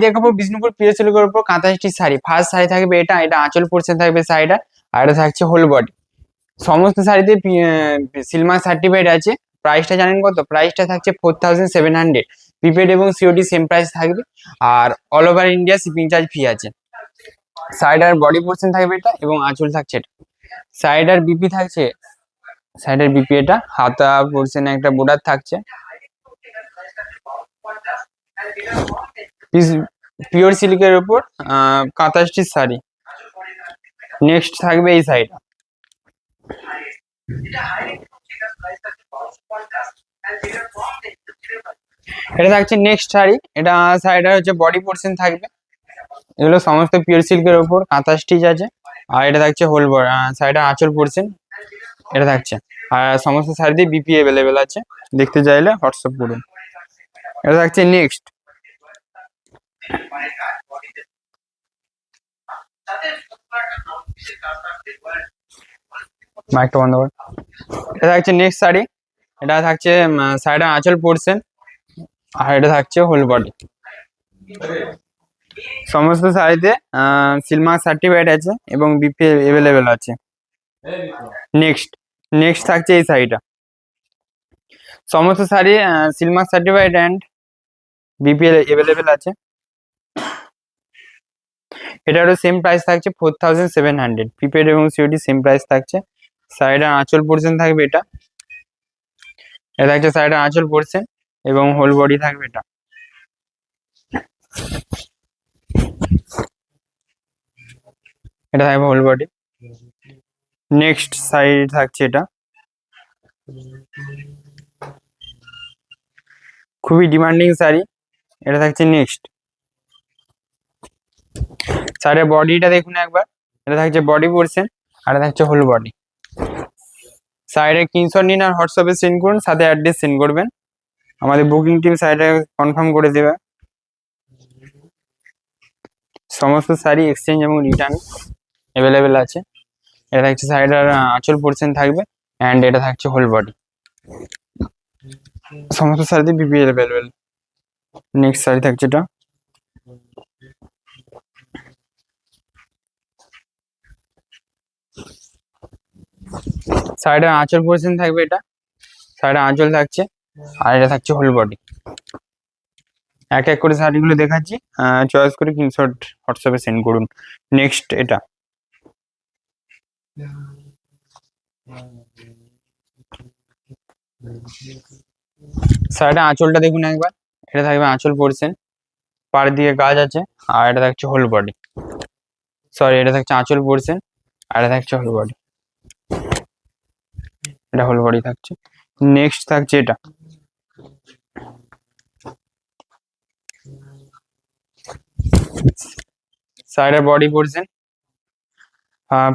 দেখাবো বিষ্ণুপুর পিওর সিল্কের উপর কাঁথা স্টিচ শাড়ি। ফার্স্ট শাড়ি থাকবে এটা, এটা আঁচল পোর্শন থাকবে শাড়িটা, আর এটা থাকছে হোল বডি। সমস্ত শাড়িতে সিলমার্ক সার্টিফাইড আছে। প্রাইসটা জানেন কত? প্রাইসটা থাকছে 4700। প্রিপেড এবং সিওডি সেম প্রাইস থাকবে, আর all over India shipping charge free আছে। শাড়িটার বডি পোর্শন থাকবে এটা, এবং আঁচল থাকছে এটা। শাড়িটার বিপি থাকছে, শাড়িটার বিপি এটা, হাতা পোর্শনে একটা বর্ডার থাকছে। পিওর সিল্কের উপর কাঁথা স্টিচ শাড়ি। নেক্সট থাকবে এই শাড়িটা, এটা থাকছে নেক্সট শাড়ি। এটা শাড়িটা হচ্ছে বডি পোর্শন থাকবে, এগুলো সমস্ত পিওর সিল্কের উপর কাঁথা স্টিচ আছে। আর এটা থাকছে হোল শাড়িটা আঁচল পোর্শন এটা থাকছে। আর সমস্ত শাড়িতে বিপি অ্যাভেলেবেল আছে, দেখতে চাইলে হোয়াটসঅ্যাপ করুন। এটা থাকছে নেক্সট, মাইকটা বন্ধ কর। এটা থাকছে নেক্সট শাড়ি, এটা থাকছে শাড়িটা আঁচল পোর্শন, আর এটা থাকছে হোল বডি। সমস্ত শাড়িতে সিলমার্ক সার্টিফাইড আছে এবং বিপি অ্যাভেলেবেল আছে। নেক্সট নেক্সট থাকছে এই শাড়িটা, সমস্ত sari Silk Mark certified and BP available আছে। এটারও সেম প্রাইস থাকছে 4700। প্রিপেড এবং সিওডি সেম প্রাইস থাকছে। শাড়িটার আঁচল পোর্শন থাকবে এটা, এটা থাকছে শাড়িটার আঁচল পোর্শন, এবং হোল বডি থাকবে এটা। এটা থাকবে হোল বডি। নেক্সট শাড়ি থাকছে এটা, খুবই ডিমান্ডিং শাড়ি, এটা থাকছে নেক্সট। শাড়ির বডিটা দেখুন একবার, এটা থাকছে বডি পোর্শন, আর এটা থাকছে হোল বডি। শাড়িটা স্ক্রিনশট নিন আর হোয়াটসঅ্যাপে সেন্ড করুন, সাথে অ্যাড্রেস সেন্ড করবেন, আমাদের বুকিং টিম শাড়িটা কনফার্ম করে দেবে। সমস্ত শাড়ি এক্সচেঞ্জ এবং রিটার্ন অ্যাভেলেবেল আছে। এটা থাকছে শাড়িটার আঁচল পোর্শন থাকবে, অ্যান্ড এটা থাকছে হোল বডি। সমস্ত শাড়িতে বিপি অ্যাভেলেবেল। নেক্সট শাড়ি থাকছে এটা, শাড়িটার আঁচল পোর্শন থাকবে এটা, শাড়িটার আঁচল থাকছে, আর এটা থাকছে হোল বডি। এক এক করে শাড়িগুলো দেখাচ্ছি, চয়েস করে স্ক্রিনশট হোয়াটসঅ্যাপে সেন্ড করুন। নেক্সট এটা, শাড়িটা আঁচলটা দেখুন একবার, এটা থাকবে আঁচল পোর্শন, পাড় দিয়ে কাজ আছে, আর এটা থাকছে হোল বডি। সরি, এটা থাকছে আঁচল পোর্শন, আর এটা থাকছে হোল বডি। এটা হোল বডি থাকছে। নেক্সট থাকছে এটা, শাড়িটার বডি পোর্শন,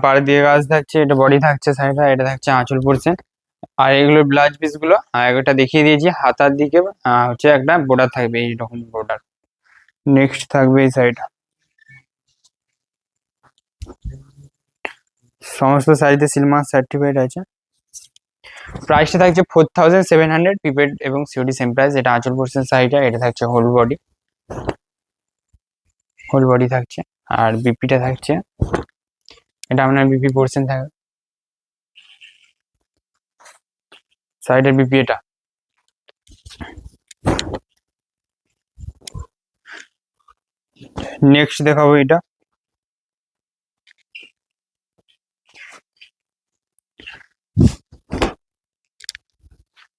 পাড় দিয়ে কাজ থাকছে, এটা বডি থাকছে শাড়িটা, এটা থাকছে আঁচল পোর্শন। আর এগুলো ব্লাউজ পিস গুলো একটা দেখিয়ে দিয়েছি, হাতার দিকে হচ্ছে একটা বর্ডার থাকবে, এইরকম বর্ডার। নেক্সট থাকবে এই শাড়িটা, সমস্ত শাড়িতে সিলমার্ক সার্টিফাইড আছে। প্রাইসটা থাকছে 4700। প্রিপেড এবং সিওডি সেম প্রাইস। এটা আঁচল পোর্শন শাড়িটা, এটা থাকছে হোল বডি, হোল বডি থাকছে। আর বিপিটা থাকছে, এটা আপনার বিপি পোর্শন থাকবে, শাড়িটার বিপি এটা। নেক্সট দেখাবো এটা,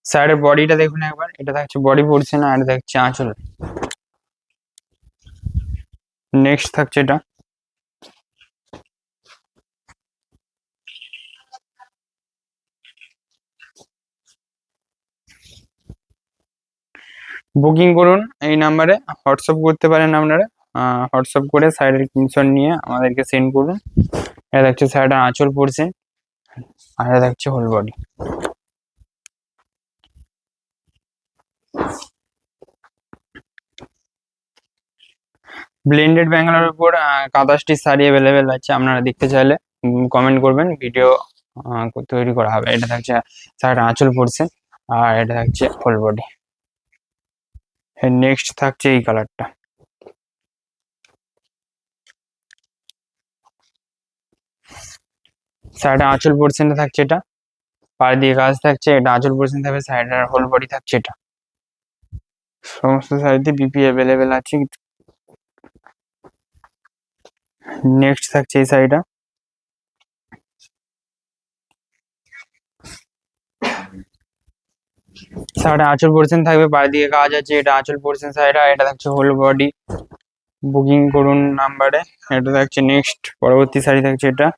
শাড়ির বডিটা দেখুন একবার, এটা থাকছে বডি পোর্শন, আর এটা থাকছে আঁচল। নেক্সট থাকছে এটা, বুকিং করুন এই নাম্বারে, হোয়াটসঅ্যাপ করতে পারেন আপনারা। হোয়াটসঅ্যাপ করে শাড়ির স্ক্রিনশট নিয়ে আমাদেরকে সেন্ড করুন। এটা দেখছে শাড়িটার আঁচল পোর্শন, আর এটা দেখছে হোল বডি। ব্লেন্ডেড ব্যাঙ্গালোর উপর কাঁথা স্টিচ শাড়ি অ্যাভেলেবেল আছে, আপনারা দেখতে চাইলে কমেন্ট করবেন, ভিডিও তৈরি করা হবে। এটা থাকছে শাড়িটার আঁচল পোর্শন, আর এটা থাকছে হোল বডি। নেক্সট থাকছে এই কালারটা। সাইডে আঁচল পোর্শনটা থাকছে এটা, পাড় দিয়ে কাজ থাকছে, এটা আঁচল পোর্শন থাকবে, সাইডে হোল বডি থাকছে এটা। সমস্ত শাড়িতে বিপি অ্যাভেলেবেল আছে। নেক্সট থাকছে এই শাড়িটা, শাড়িটা আঁচল পোর্শন থাকবে, পাড় দিয়ে কাজ আছে, এটা আঁচল পোর্শন শাড়িটা, এটা থাকছে হোল বডি। বুকিং করুন নাম্বারে। এটা থাকছে নেক্সট, পরবর্তী শাড়ি থাকছে এটা।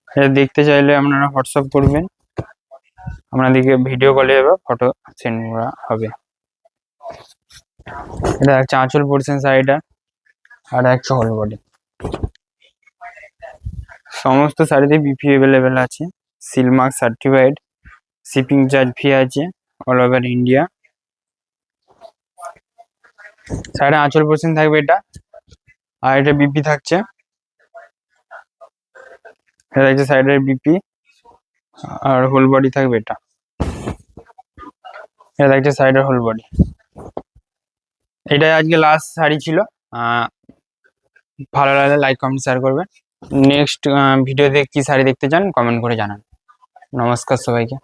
এটা দেখতে চাইলে আপনারা হোয়াটসঅ্যাপ করবেন, আপনাদেরকে ভিডিও কলে এবার ফটো সেন্ড করা হবে। এটা হচ্ছে আঁচল পোর্শন শাড়িটা, আর একটা হোল বডি। সমস্ত শাড়িতে বিপি অ্যাভেলেবেল আছে, silk mark certified, shipping charge free আছে অল ওভার ইন্ডিয়া। শাড়িটা আঁচল পোর্শন থাকবে এটা, আর এটা বিপি থাকছে, এটা হচ্ছে সাইডের বিপি, আর হোল বডি থাকবে এটা। এটা হচ্ছে সাইডের হোল বডি। এটাই আজকে লাস্ট শাড়ি ছিল। ভালো লাগলে লাইক কমেন্ট শেয়ার করবেন। নেক্সট ভিডিওতে কি শাড়ি দেখতে চান কমেন্ট করে জানান। নমস্কার সবাইকে।